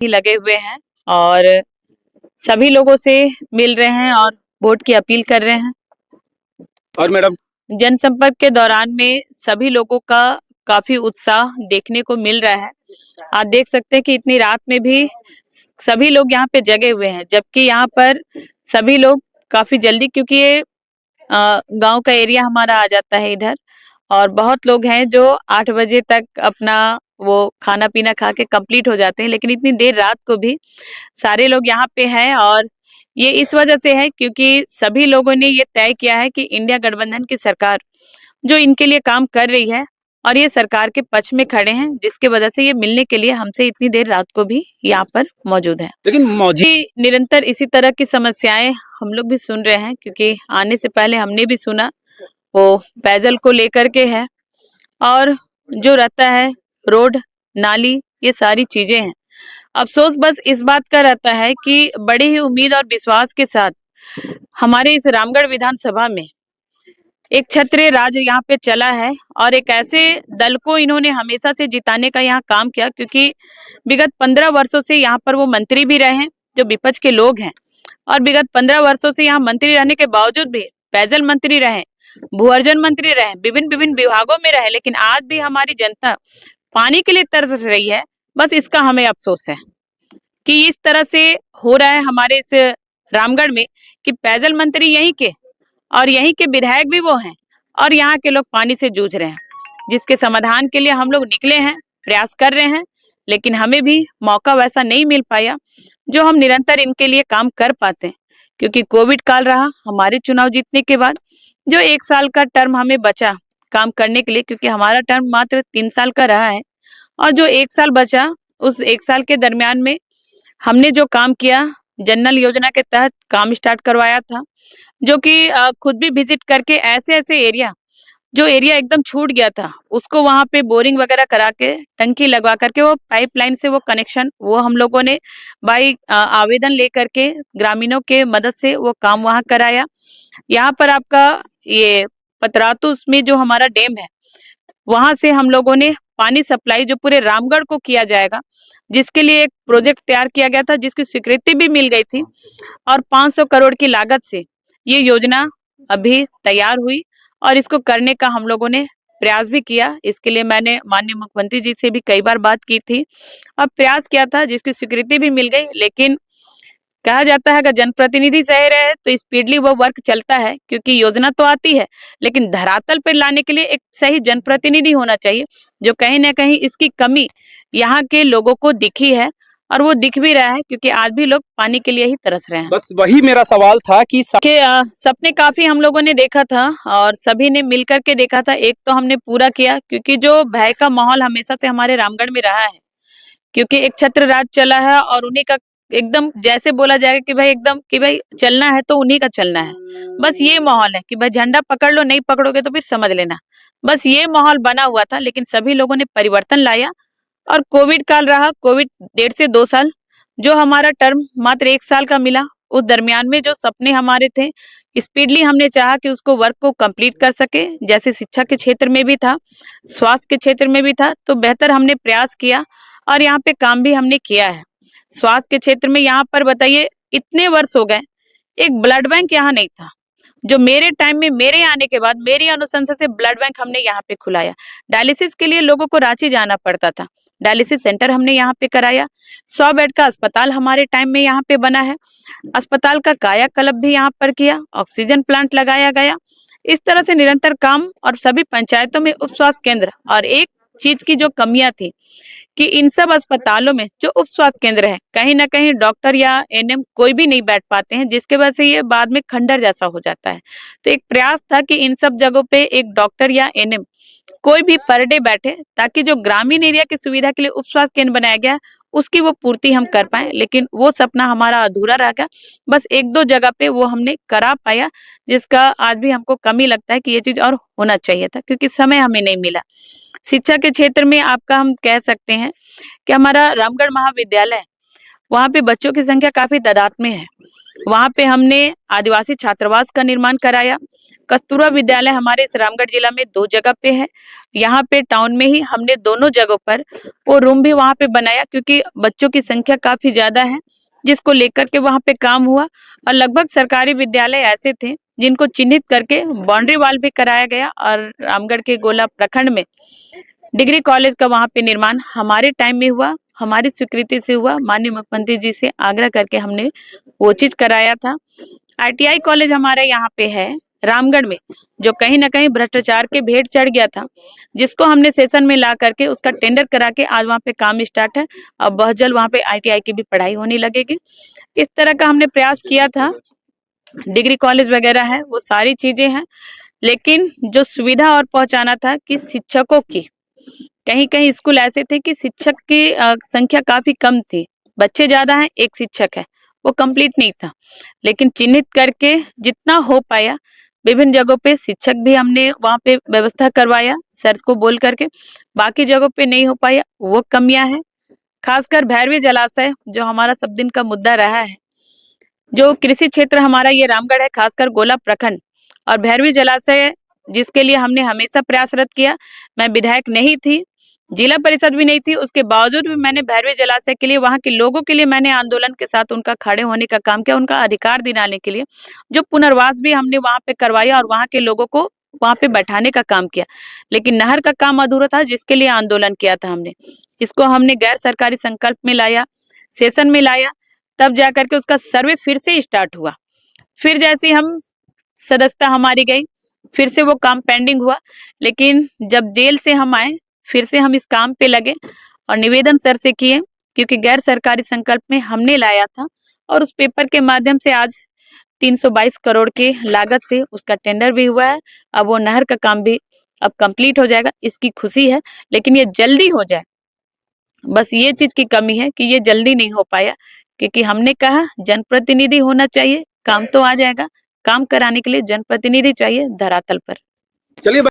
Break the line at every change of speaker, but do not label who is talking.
ही लगे हुए हैं और सभी लोगों से मिल रहे हैं और वोट की अपील कर रहे हैं।
और मैडम,
जनसंपर्क के दौरान में सभी लोगों का काफी उत्साह देखने को मिल रहा है। आप देख सकते हैं कि इतनी रात में भी सभी लोग यहाँ पे जगे हुए हैं, जबकि यहाँ पर सभी लोग काफी जल्दी, क्योंकि ये गांव का एरिया हमारा आ जाता है इधर, और बहुत लोग हैं जो 8 बजे तक अपना वो खाना पीना खा के कंप्लीट हो जाते हैं, लेकिन इतनी देर रात को भी सारे लोग यहाँ पे हैं। और ये इस वजह से है क्योंकि सभी लोगों ने ये तय किया है कि इंडिया गठबंधन की सरकार जो इनके लिए काम कर रही है और ये सरकार के पक्ष में खड़े हैं, जिसके वजह से ये मिलने के लिए हमसे इतनी देर रात को भी यहाँ पर मौजूद है।
लेकिन मौजूद
निरंतर इसी तरह की समस्याएं हम लोग भी सुन रहे हैं, क्योंकि आने से पहले हमने भी सुना वो पेयजल को लेकर के है, और जो रहता है रोड नाली, ये सारी चीजें हैं। अफसोस बस इस बात का रहता है कि बड़ी ही उम्मीद और विश्वास के साथ हमारे इस रामगढ़ विधानसभा में एक क्षत्रिय राज यहाँ पे चला है, और एक ऐसे दल को इन्होंने हमेशा से जिताने का यहाँ काम किया, क्योंकि विगत 15 वर्षों से यहाँ पर वो मंत्री भी रहे हैं जो विपक्ष के लोग हैं, और विगत 15 वर्षों से यहाँ मंत्री रहने के बावजूद भी पेयजल मंत्री रहे, भू-अर्जन मंत्री रहे, विभिन्न विभिन्न विभागों में रहे, लेकिन आज भी हमारी जनता पानी के लिए तरस रही है। बस इसका हमें अफसोस है कि इस तरह से हो रहा है हमारे इस रामगढ़ में कि पेयजल मंत्री यहीं के और यहीं के विधायक भी वो हैं, और यहाँ के लोग पानी से जूझ रहे हैं, जिसके समाधान के लिए हम लोग निकले हैं, प्रयास कर रहे हैं, लेकिन हमें भी मौका वैसा नहीं मिल पाया जो हम निरंतर इनके लिए काम कर पाते हैं। क्योंकि कोविड काल रहा हमारे चुनाव जीतने के बाद, जो 1 साल का टर्म हमें बचा काम करने के लिए, क्योंकि हमारा टर्म मात्र 3 साल का रहा है, और जो 1 साल बचा उस 1 साल के दरमियान में हमने जो काम किया, जनरल योजना के तहत काम स्टार्ट करवाया था, जो कि खुद भी विजिट करके ऐसे ऐसे एरिया जो एरिया एकदम छूट गया था उसको वहां पे बोरिंग वगैरह करा के टंकी लगवा करके वो पाइपलाइन से वो कनेक्शन वो हम लोगों ने बाई आवेदन लेकर के ग्रामीणों के मदद से वो काम वहां कराया। यहाँ पर आपका ये पतरातू में जो हमारा डैम है, वहां से हम लोगों ने पानी सप्लाई जो पूरे रामगढ़ को किया जाएगा, जिसके लिए एक प्रोजेक्ट तैयार किया गया था, जिसकी स्वीकृति भी मिल गई थी, और 500 करोड़ की लागत से ये योजना अभी तैयार हुई, और इसको करने का हम लोगों ने प्रयास भी किया। इसके लिए मैंने माननीय मुख्यमंत्री जी से भी कई बार बात की थी और प्रयास किया था, जिसकी स्वीकृति भी मिल गई। लेकिन कहा जाता है अगर जनप्रतिनिधि सही रहे तो स्पीडली वो वर्क चलता है, क्योंकि योजना तो आती है, लेकिन धरातल पर लाने के लिए एक सही जनप्रतिनिधि होना चाहिए, जो कहीं ना कहीं इसकी कमी यहाँ के लोगों को दिखी है, और वो दिख भी रहा है, क्योंकि आज भी लोग पानी के लिए ही तरस रहे हैं।
बस वही मेरा सवाल था कि
सपने काफी हम लोगों ने देखा था और सभी ने मिलकर के देखा था। एक तो हमने पूरा किया, क्योंकि जो भय का माहौल हमेशा से हमारे रामगढ़ में रहा है, क्योंकि एक छत्र राज चला है, और उन्हीं का एकदम जैसे बोला जाएगा कि भाई एकदम कि भाई चलना है तो उन्हीं का चलना है। बस ये माहौल है कि भाई झंडा पकड़ लो, नहीं पकड़ोगे तो फिर समझ लेना। बस ये माहौल बना हुआ था, लेकिन सभी लोगों ने परिवर्तन लाया, और कोविड काल रहा, कोविड 1.5 से 2 साल, जो हमारा टर्म मात्र 1 साल का मिला, उस दरमियान में जो सपने हमारे थे स्पीडली हमने चाहा कि उसको वर्क को कंप्लीट कर सके, जैसे शिक्षा के क्षेत्र में भी था, स्वास्थ्य के क्षेत्र में भी था, तो बेहतर हमने प्रयास किया और यहाँ पे काम भी हमने किया है। स्वास्थ्य के क्षेत्र में यहाँ पर बताइए इतने वर्ष हो गए, एक ब्लड बैंक यहाँ नहीं था, जो मेरे टाइम में मेरे आने के बाद मेरी अनुशंसा से ब्लड बैंक हमने यहाँ पे खुलाया। डायलिसिस के लिए लोगों को रांची जाना पड़ता था, डायलिसिस सेंटर हमने यहाँ पे कराया। 100 बेड का अस्पताल हमारे टाइम में यहाँ पे बना है, अस्पताल का कायाकल्प भी यहाँ पर किया, ऑक्सीजन प्लांट लगाया गया। इस तरह से निरंतर काम, और सभी पंचायतों में उप स्वास्थ्य केंद्र। और एक चीज की जो कमियां थी कि इन सब अस्पतालों में जो उप स्वास्थ्य केंद्र है, कहीं ना कहीं डॉक्टर या एनएम कोई भी नहीं बैठ पाते हैं, जिसके वजह से ये बाद में खंडर जैसा हो जाता है। तो एक प्रयास था कि इन सब जगहों पे एक डॉक्टर या एनएम कोई भी पर डे बैठे, ताकि जो ग्रामीण एरिया की सुविधा के लिए उप स्वास्थ्य केंद्र बनाया गया उसकी वो पूर्ति हम कर पाए। लेकिन वो सपना हमारा अधूरा रह गया, बस 1-2 जगह पे वो हमने करा पाया, जिसका आज भी हमको कमी लगता है कि ये चीज और होना चाहिए था, क्योंकि समय हमें नहीं मिला। शिक्षा के क्षेत्र में आपका हम कह सकते हैं कि हमारा रामगढ़ महाविद्यालय, वहाँ पे बच्चों की संख्या काफी तादाद में है, वहाँ पे हमने आदिवासी छात्रावास का निर्माण कराया। कस्तूरबा विद्यालय हमारे इस रामगढ़ जिला में 2 जगह पे है। यहाँ पे टाउन में ही हमने दोनों जगहों पर वो रूम भी वहाँ पे बनाया, क्योंकि बच्चों की संख्या काफी ज्यादा है, जिसको लेकर के वहाँ पे काम हुआ। और लगभग सरकारी विद्यालय ऐसे थे जिनको चिन्हित करके बाउंड्री वॉल भी कराया गया। और रामगढ़ के गोला प्रखंड में डिग्री कॉलेज का वहाँ पे निर्माण हमारे टाइम में हुआ, हमारी स्वीकृति से हुआ। माननीय मुख्यमंत्री जी से आग्रह करके हमने वो चीज कराया था। ITI कॉलेज हमारे यहाँ पे है रामगढ़ में, जो कहीं ना कहीं भ्रष्टाचार के भेंट चढ़ गया था, जिसको हमने सेशन में ला करके उसका टेंडर करा के आज वहाँ पे काम स्टार्ट है। अब बहुत जल्द वहाँ पे ITI की भी पढ़ाई होने लगेगी। इस तरह का हमने प्रयास किया था। डिग्री कॉलेज वगैरह है, वो सारी चीजें हैं, लेकिन जो सुविधा और पहुंचाना था कि शिक्षकों की, कहीं कहीं स्कूल ऐसे थे कि शिक्षक की संख्या काफी कम थी, बच्चे ज्यादा हैं, एक शिक्षक है, वो कंप्लीट नहीं था। लेकिन चिन्हित करके जितना हो पाया विभिन्न जगहों पे शिक्षक भी हमने वहाँ पे व्यवस्था करवाया सर को बोल करके। बाकी जगहों पे नहीं हो पाया, वो कमियां हैं। खासकर भैरवी जलाशय जो हमारा सब दिन का मुद्दा रहा है, जो कृषि क्षेत्र हमारा ये रामगढ़ है, खासकर गोला प्रखंड, और भैरवी जलाशय जिसके लिए हमने हमेशा प्रयासरत किया। मैं विधायक नहीं थी, जिला परिषद भी नहीं थी, उसके बावजूद भी मैंने भैरवी जलाशय के लिए, वहां के लोगों के लिए मैंने आंदोलन के साथ उनका खड़े होने का काम किया, उनका अधिकार दिलाने के लिए। जो पुनर्वास भी हमने वहां पे करवाया और वहां के लोगों को वहां पे बैठाने का काम किया। लेकिन नहर का काम अधूरा था, जिसके लिए आंदोलन किया था हमने। इसको हमने गैर सरकारी संकल्प में लाया, सेशन में लाया, तब जाकर के उसका सर्वे फिर से स्टार्ट हुआ। फिर जैसे हम सदस्यता हमारी गई, फिर से वो काम पेंडिंग हुआ। लेकिन जब जेल से हम आए, फिर से हम इस काम पे लगे और निवेदन सर से किए, क्योंकि गैर सरकारी संकल्प में हमने लाया था। और उस पेपर के माध्यम से आज 322 करोड़ की लागत से उसका टेंडर भी हुआ है। अब वो नहर का काम भी अब कंप्लीट हो जाएगा, इसकी खुशी है। लेकिन ये जल्दी हो जाए, बस ये चीज की कमी है कि ये जल्दी नहीं हो पाया, क्योंकि हमने कहा जनप्रतिनिधि होना चाहिए, काम तो आ जाएगा। काम कराने के लिए जनप्रतिनिधि चाहिए धरातल पर।
चलिए।